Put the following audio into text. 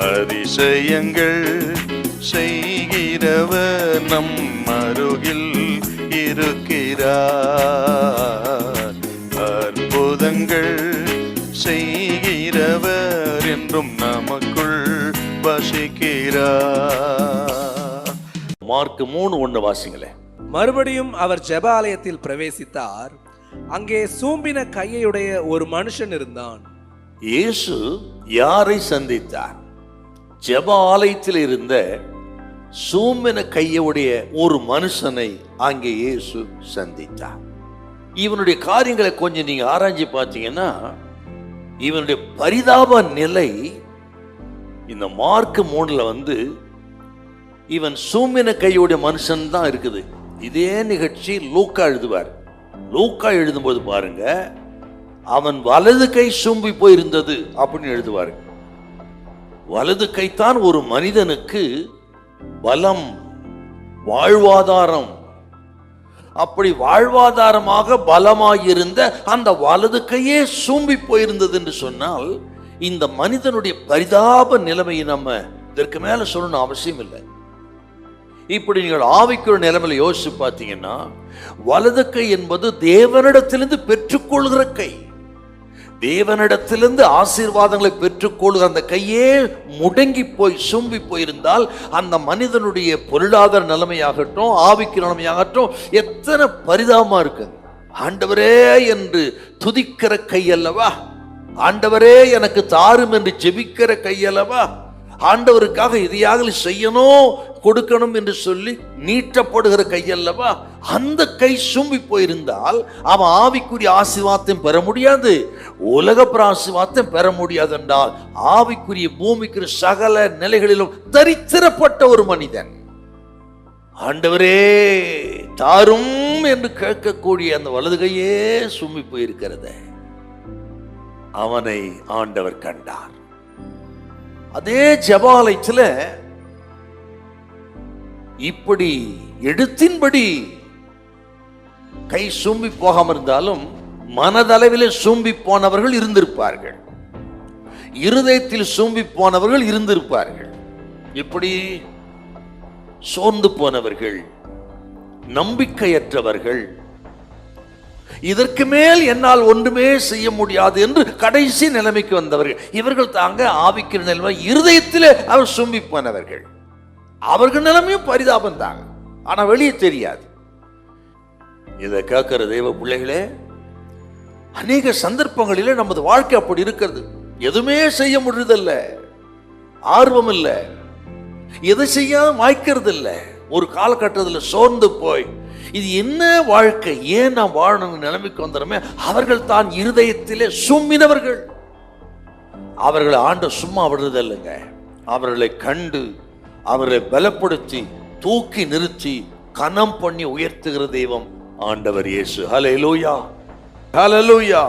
அதிசயங்கள் செய்கிறவர் நம் அருகில் இருக்கிறார். அற்புதங்கள் செய்கிறவர் என்றும் நமக்குள் வசிக்கிறார். மார்க் 3:1 வாசிங்களே. மறுபடியும் அவர் ஜெப ஆலயத்தில் பிரவேசித்தார். அங்கே சூம்பின கையுடைய ஒரு மனுஷன் இருந்தான். இயேசு யாரை சந்தித்தார்? ஜெப ஆலயத்தில் இருந்த சூம்பின கையுடைய ஒரு மனுஷனை அங்கே இயேசு சந்தித்தார். இவனுடைய காரியங்களை கொஞ்சம் நீங்க ஆராய்ச்சி பார்த்தீங்கன்னா, இவனுடைய பரிதாப நிலை இந்த மார்க் 3 இவன் சூம்பின கையுடைய மனுஷன் தான் இருக்குது. இதே நிகழ்ச்சி லூக்கா எழுதுவார். லூக்கா எழுதும்போது பாருங்க, அவன் வலது கை சூம்பி போயிருந்தது அப்படின்னு எழுதுவார். வலது கைத்தான் ஒரு மனிதனுக்கு பலம், வாழ்வாதாரம். அப்படி வாழ்வாதாரமாக பலமாயிருந்த அந்த வலது கையே சூம்பி போயிருந்தது என்று சொன்னால், இந்த மனிதனுடைய பரிதாப நிலைமையை நம்ம இதற்கு மேல சொல்லணும் அவசியம் இல்லை. இப்படி நீங்கள் ஆவிக்குற நிலைமையில யோசிச்சு பார்த்தீங்கன்னா, வலது கை என்பது தேவனிடத்திலிருந்து பெற்றுக்கொள்கிற கை. தேவனிடத்திலிருந்து ஆசீர்வாதங்களை பெற்றுக்கொள்கிற அந்த கையே முடங்கி போய் சூம்பி போயிருந்தால், அந்த மனிதனுடைய பொருளாதார நிலைமையாகட்டும், ஆவிக்கு நிலைமையாகட்டும் எத்தனை பரிதாபமா இருக்கு. ஆண்டவரே என்று துதிக்கிற கை அல்லவா, ஆண்டவரே எனக்கு தாரும் என்று ஜெபிக்கிற கை அல்லவா, ஆண்டவருக்காக எதையாக செய்யணும் கொடுக்கணும் என்று சொல்லி நீட்டப்படுகிற கையல்லவா, அந்த கை சூம்பி போயிருந்தால் அவன் ஆவிக்குரிய ஆசீர்வாதத்தையும் பெற முடியாது, உலக ஆசீர்வாதத்தையும் பெற முடியாது என்றால், ஆவிக்குரிய பூமிக்கு சகல நிலைகளிலும் தரித்திரப்பட்ட ஒரு மனிதன் ஆண்டவரே தாரும் என்று கேட்கக்கூடிய அந்த வலது கையே சூம்பி போயிருக்கிறத அவனை ஆண்டவர் கண்டார். அதே ஜெபாலயத்தில் இப்படி எழுத்தின்படி கை சூம்பி போகாம இருந்தாலும் மனதளவிலே சூம்பி போனவர்கள் இருந்திருப்பார்கள், இருதயத்தில் சூம்பி போனவர்கள் இருந்திருப்பார்கள். இப்படி சோர்ந்து போனவர்கள், நம்பிக்கையற்றவர்கள், இதற்கு மேல் என்னால் ஒன்றுமே செய்ய முடியாது என்று கடைசி நிலைமைக்கு வந்தவர்கள். இவர்கள் தாங்க ஆவிக்கிற நிலைமை இருதயத்திலே அவர் சூம்பி போனவர்கள். அவர்கள் நிலைமையும் பரிதாபம் தாங்க, ஆனா வெளியே தெரியாது. இதை கேட்கிற தெய்வ பிள்ளைகளே, அநேக சந்தர்ப்பங்களிலே நமது வாழ்க்கை அப்படி இருக்கிறது. எதுவுமே செய்ய முடியறதில்ல, ஆர்வம் இல்லை, எதை செய்ய வாய்க்கிறது இல்லை. ஒரு காலகட்டத்தில் சோர்ந்து போய் இது என்ன வாழ்க்கை, ஏன் நான் வாழணும் நிலைமைக்கு வந்துடுமே. அவர்கள் தான் இருதயத்திலே சும்மினவர்கள். அவர்களை ஆண்டு சும்மா விடுறதில்லைங்க. அவர்களை கண்டு அவர்களை பலப்படுத்தி தூக்கி நிறுத்தி கனம் பண்ணி உயர்த்துகிற தெய்வம் ஆண்டவர் இயேசு. ஹல்லேலூயா, ஹல்லேலூயா.